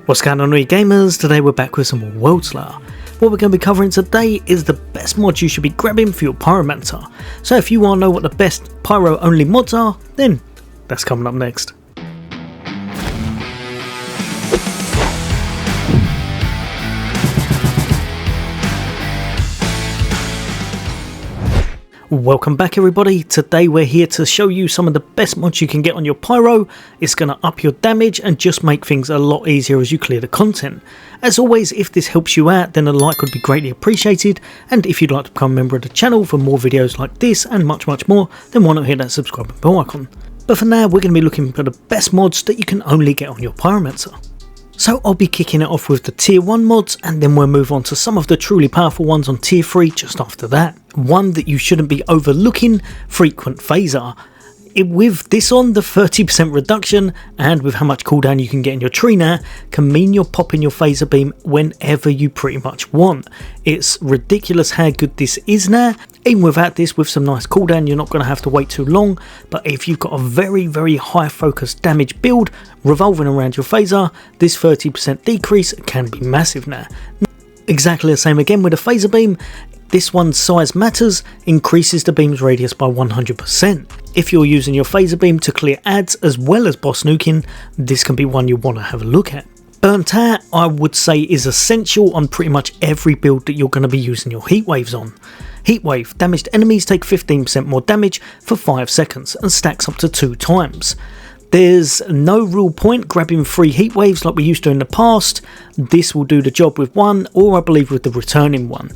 What's going on, gamers? Today we're back with some more Worldslayer. What we're going to be covering today is the best mods you should be grabbing for your Pyromancer. So if you want to know what the best Pyro only mods are, then that's coming up next. Welcome back everybody. Today we're here to show you some of the best mods you can get on your Pyro. It's going to up your damage and just make things a lot easier as you clear the content. As always, if this helps you out, then a like would be greatly appreciated, and if you'd like to become a member of the channel for more videos like this and much more, then why not hit that subscribe and bell icon. But for now, we're going to be looking for the best mods that you can only get on your Pyromancer. So I'll be kicking it off with the tier 1 mods, and then we'll move on to some of the truly powerful ones on tier 3 just after that. One that you shouldn't be overlooking, frequent phaser. With this on, the 30% reduction and with how much cooldown you can get in your tree now can mean you're popping your phaser beam whenever you pretty much want. It's ridiculous how good this is now. Even without this, with some nice cooldown, you're not going to have to wait too long, but if you've got a very high focus damage build revolving around your phaser, this 30% decrease can be massive now. Exactly the same again with a phaser beam. This one's size matters, increases the beam's radius by 100%. If you're using your phaser beam to clear ads as well as boss nuking, this can be one you want to have a look at. Burnt out, I would say, is essential on pretty much every build that you're going to be using your heat waves on. Heatwave, damaged enemies take 15% more damage for 5 seconds and stacks up to 2 times. There's no real point grabbing 3 heat waves like we used to in the past. This will do the job with one, or I believe with the returning one.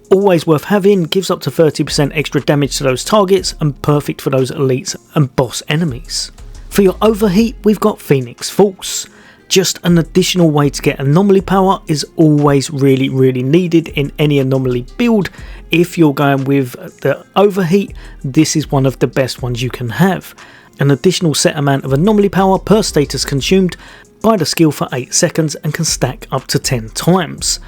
Always worth having, gives up to 30% extra damage to those targets and perfect for those elites and boss enemies. For your overheat, we've got Phoenix Force. Just an additional way to get anomaly power is always really needed in any anomaly build. If you're going with the overheat, this is one of the best ones you can have. An additional set amount of anomaly power per status consumed by the skill for 8 seconds and can stack up to 10 times.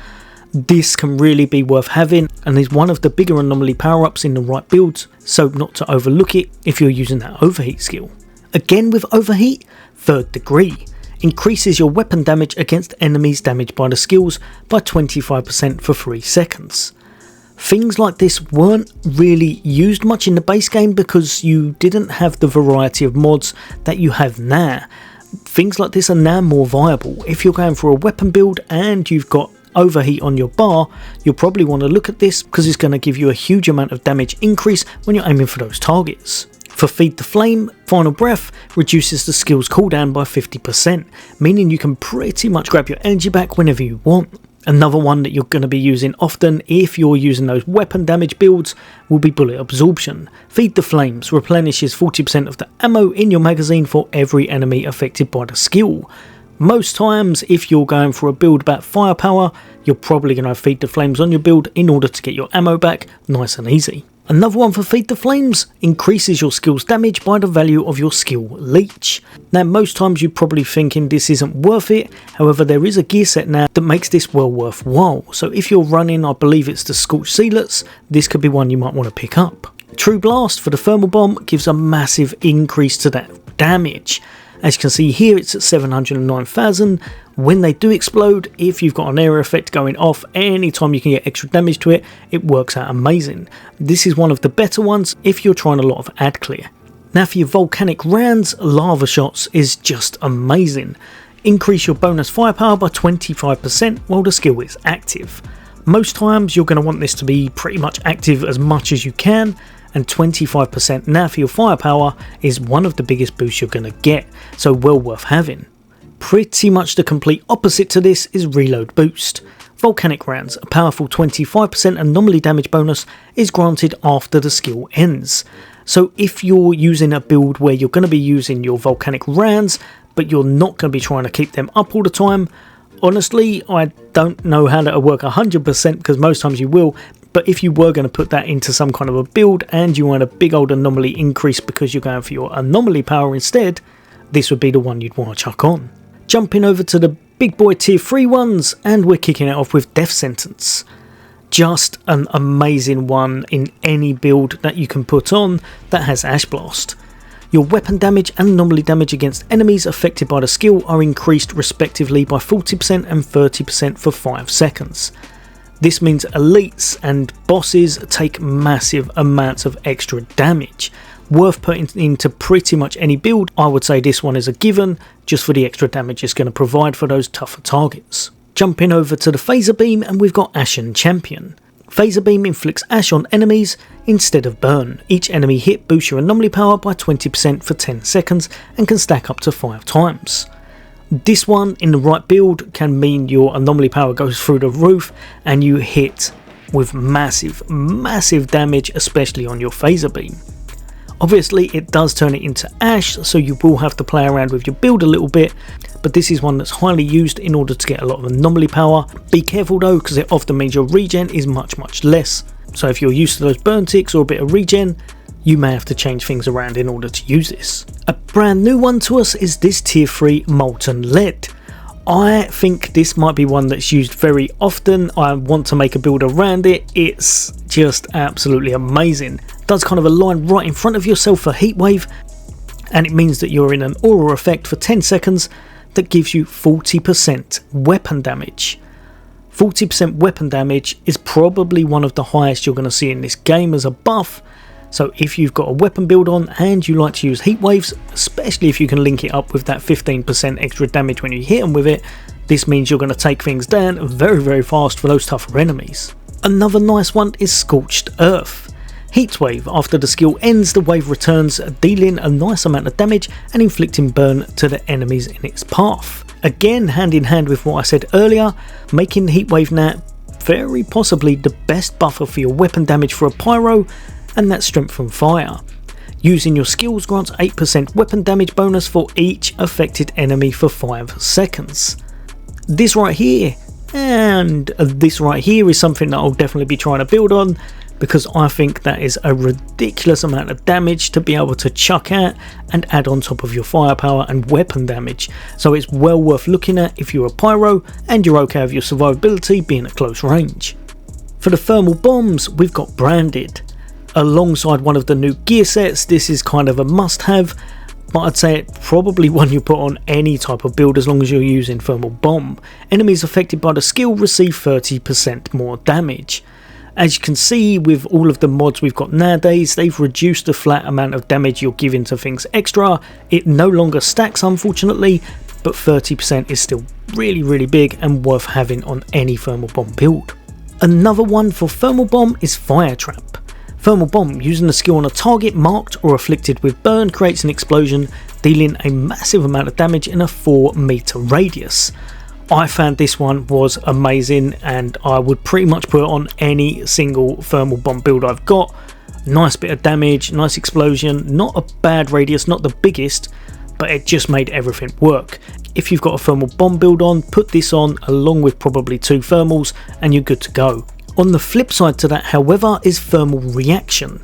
This can really be worth having and is one of the bigger anomaly power-ups in the right builds, so not to overlook it if you're using that overheat skill. Again with overheat, 3rd degree. Increases your weapon damage against enemies damaged by the skills by 25% for 3 seconds. Things like this weren't really used much in the base game because you didn't have the variety of mods that you have now. Things like this are now more viable. If you're going for a weapon build and you've got overheat on your bar, you'll probably want to look at this because it's going to give you a huge amount of damage increase when you're aiming for those targets. For Feed the Flame, Final Breath reduces the skill's cooldown by 50%, meaning you can pretty much grab your energy back whenever you want. Another one that you're going to be using often if you're using those weapon damage builds will be Bullet Absorption. Feed the Flames replenishes 40% of the ammo in your magazine for every enemy affected by the skill. Most times, if you're going for a build about firepower, you're probably going to Feed the Flames on your build in order to get your ammo back nice and easy. Another one for Feed the Flames increases your skill's damage by the value of your skill leech. Now most times you're probably thinking this isn't worth it, however there is a gear set now that makes this well worthwhile. So if you're running, I believe it's the Scorched Sealets, this could be one you might want to pick up. True Blast for the Thermal Bomb gives a massive increase to that damage. As you can see here, it's at 709,000. When they do explode, if you've got an area effect going off, anytime you can get extra damage to it, it works out amazing. This is one of the better ones if you're trying a lot of ad clear. Now for your volcanic rounds, Lava Shots is just amazing. Increase your bonus firepower by 25% while the skill is active. Most times you're going to want this to be pretty much active as much as you can, and 25% now for your firepower is one of the biggest boosts you're going to get, so well worth having. Pretty much the complete opposite to this is Reload Boost. Volcanic rounds, a powerful 25% anomaly damage bonus is granted after the skill ends. So if you're using a build where you're going to be using your volcanic rounds, but you're not going to be trying to keep them up all the time, honestly, I don't know how that'll work 100% because most times you will. But if you were going to put that into some kind of a build and you want a big old anomaly increase because you're going for your anomaly power instead, this would be the one you'd want to chuck on. Jumping over to the big boy tier 3 ones, and we're kicking it off with Death Sentence. Just an amazing one in any build that you can put on that has Ash Blast. Your weapon damage and anomaly damage against enemies affected by the skill are increased respectively by 40% and 30% for 5 seconds. This means elites and bosses take massive amounts of extra damage. Worth putting into pretty much any build. I would say this one is a given, just for the extra damage it's going to provide for those tougher targets. Jumping over to the Phaser Beam, and we've got Ashen Champion. Phaser Beam inflicts ash on enemies instead of burn. Each enemy hit boosts your anomaly power by 20% for 10 seconds and can stack up to 5 times. This one, in the right build, can mean your anomaly power goes through the roof and you hit with massive damage, especially on your Phaser Beam. Obviously it does turn it into ash, so you will have to play around with your build a little bit, but this is one that's highly used in order to get a lot of anomaly power. Be careful though, because it often means your regen is much less, so if you're used to those burn ticks or a bit of regen, you may have to change things around in order to use this. A brand new one to us is this tier 3 Molten Lead. I think this might be one that's used very often. I want to make a build around it. It's just absolutely amazing. It does kind of align right in front of yourself for Heatwave, and it means that you're in an aura effect for 10 seconds that gives you 40% weapon damage. 40% weapon damage is probably one of the highest you're going to see in this game as a buff. So if you've got a weapon build on and you like to use heat waves, especially if you can link it up with that 15% extra damage when you hit them with it, this means you're going to take things down very fast for those tougher enemies. Another nice one is Scorched Earth. Heatwave. After the skill ends, the wave returns, dealing a nice amount of damage and inflicting burn to the enemies in its path. Again, hand in hand with what I said earlier, making Heatwave now very possibly the best buffer for your weapon damage for a pyro, and that's strength from fire. Using your skills grants 8% weapon damage bonus for each affected enemy for 5 seconds. This right here and this right here is something that I'll definitely be trying to build on, because I think that is a ridiculous amount of damage to be able to chuck at and add on top of your firepower and weapon damage. So it's well worth looking at if you're a pyro and you're okay with your survivability being at close range. For the thermal bombs, we've got Branded. Alongside one of the new gear sets, this is kind of a must-have, but I'd say it's probably one you put on any type of build as long as you're using thermal bomb. Enemies affected by the skill receive 30% more damage. As you can see with all of the mods we've got nowadays, they've reduced the flat amount of damage you're giving to things extra. It no longer stacks unfortunately, but 30% is still really big and worth having on any thermal bomb build. Another one for thermal bomb is Fire Trap. Thermal bomb, using the skill on a target marked or afflicted with burn, creates an explosion, dealing a massive amount of damage in a 4-meter radius. I found this one was amazing and I would pretty much put it on any single thermal bomb build I've got. Nice bit of damage, nice explosion, not a bad radius, not the biggest, but it just made everything work. If you've got a thermal bomb build on, put this on along with probably 2 thermals and you're good to go. On the flip side to that, however, is Thermal Reaction.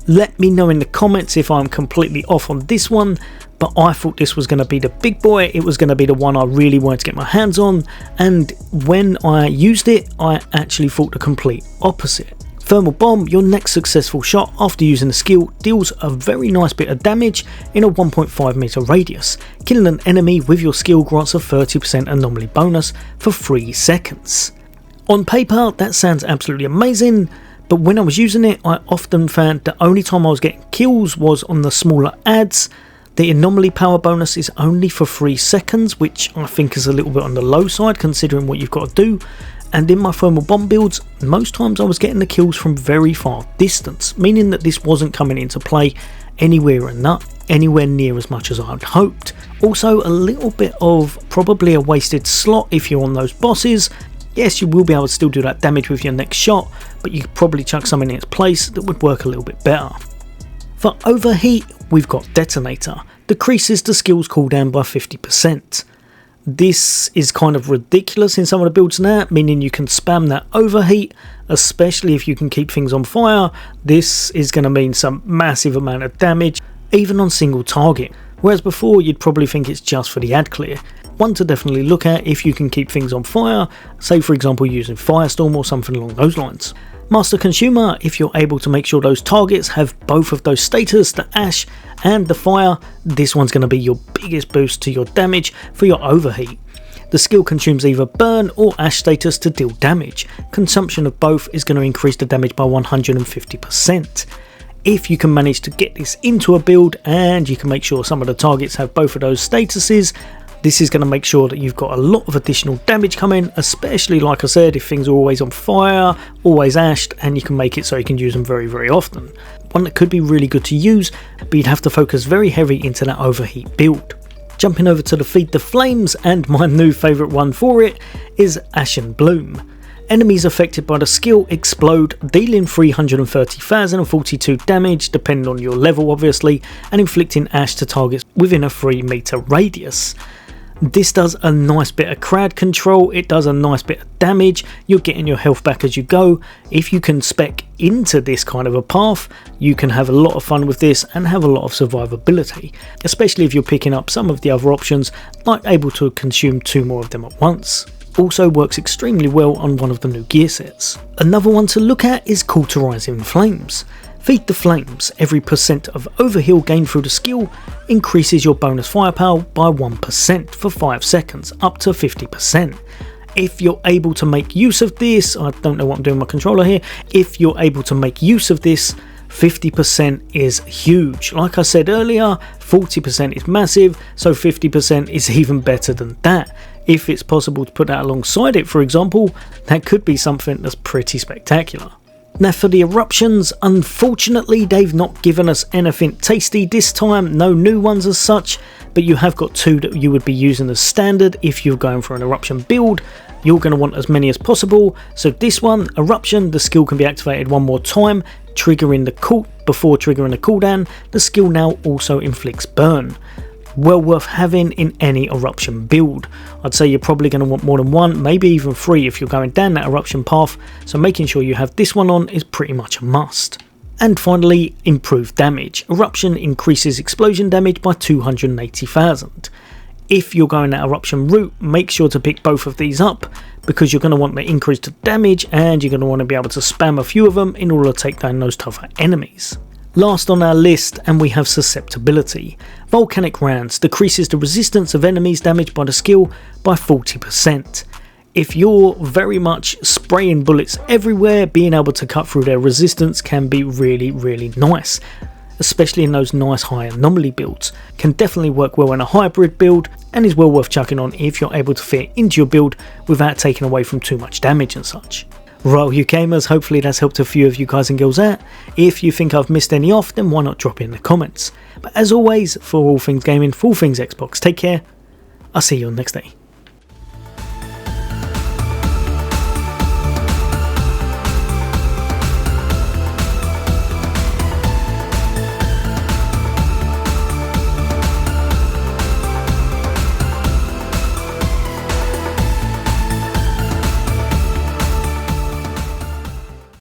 Let me know in the comments if I'm completely off on this one, but I thought this was going to be the big boy. It was going to be the one I really wanted to get my hands on, and when I used it, I actually thought the complete opposite. Thermal Bomb, your next successful shot after using the skill, deals a very nice bit of damage in a 1.5 meter radius. Killing an enemy with your skill grants a 30% anomaly bonus for 3 seconds. On paper, that sounds absolutely amazing, but when I was using it, I often found the only time I was getting kills was on the smaller adds. The anomaly power bonus is only for 3 seconds, which I think is a little bit on the low side considering what you've got to do. And in my thermal bomb builds, most times I was getting the kills from very far distance, meaning that this wasn't coming into play anywhere near as much as I had hoped. Also, a little bit of probably a wasted slot if you're on those bosses. Yes, you will be able to still do that damage with your next shot, but you could probably chuck something in its place that would work a little bit better. For Overheat, we've got Detonator. Decreases the skill's cooldown by 50%. This is kind of ridiculous in some of the builds now, meaning you can spam that Overheat, especially if you can keep things on fire. This is going to mean some massive amount of damage, even on single target. Whereas before you'd probably think it's just for the ad clear. One to definitely look at if you can keep things on fire, say for example using Firestorm or something along those lines. Master Consumer, if you're able to make sure those targets have both of those status, the ash and the fire, this one's going to be your biggest boost to your damage for your overheat. The skill consumes either burn or ash status to deal damage. Consumption of both is going to increase the damage by 150%. If you can manage to get this into a build and you can make sure some of the targets have both of those statuses, this is going to make sure that you've got a lot of additional damage coming, especially like I said, if things are always on fire, always ashed, and you can make it so you can use them very, very often. One that could be really good to use, but you'd have to focus very heavy into that overheat build. Jumping over to the Feed the Flames, and my new favourite one for it is Ashen Bloom. Enemies affected by the skill explode, dealing 330,042 damage depending on your level obviously, and inflicting ash to targets within a 3 meter radius. This does a nice bit of crowd control, it does a nice bit of damage, you're getting your health back as you go. If you can spec into this kind of a path, you can have a lot of fun with this and have a lot of survivability, especially if you're picking up some of the other options, like able to consume 2 more of them at once. Also works extremely well on one of the new gear sets. Another one to look at is Cauterizing Flames. Feed the Flames, every percent of overheal gained through the skill increases your bonus firepower by 1% for 5 seconds, up to 50%. If you're able to make use of this, I don't know what I'm doing with my controller here, if you're able to make use of this, 50% is huge. Like I said earlier, 40% is massive, so 50% is even better than that. If it's possible to put that alongside it, for example, that could be something that's pretty spectacular. Now for the eruptions, unfortunately they've not given us anything tasty this time, no new ones as such, but you have got 2 that you would be using as standard if you're going for an eruption build. You're going to want as many as possible, so this one, Eruption, the skill can be activated 1 more time, triggering the before triggering the cooldown. The skill now also inflicts burn. Well worth having in any eruption build. I'd say you're probably going to want more than 1, maybe even 3 if you're going down that eruption path, so making sure you have this one on is pretty much a must. And finally, improved damage. Eruption increases explosion damage by 280,000. If you're going that eruption route, make sure to pick both of these up, because you're going to want the increased damage and you're going to want to be able to spam a few of them in order to take down those tougher enemies. Last on our list, and we have Susceptibility. Volcanic Rounds decreases the resistance of enemies damaged by the skill by 40%. If you're very much spraying bullets everywhere, being able to cut through their resistance can be really, really nice. Especially in those nice high anomaly builds. Can definitely work well in a hybrid build, and is well worth chucking on if you're able to fit into your build without taking away from too much damage and such. Right, you gamers, hopefully that's helped a few of you guys and girls out. If you think I've missed any off, then why not drop it in the comments. But as always, for all things gaming, for all things Xbox, take care. I'll see you on next day.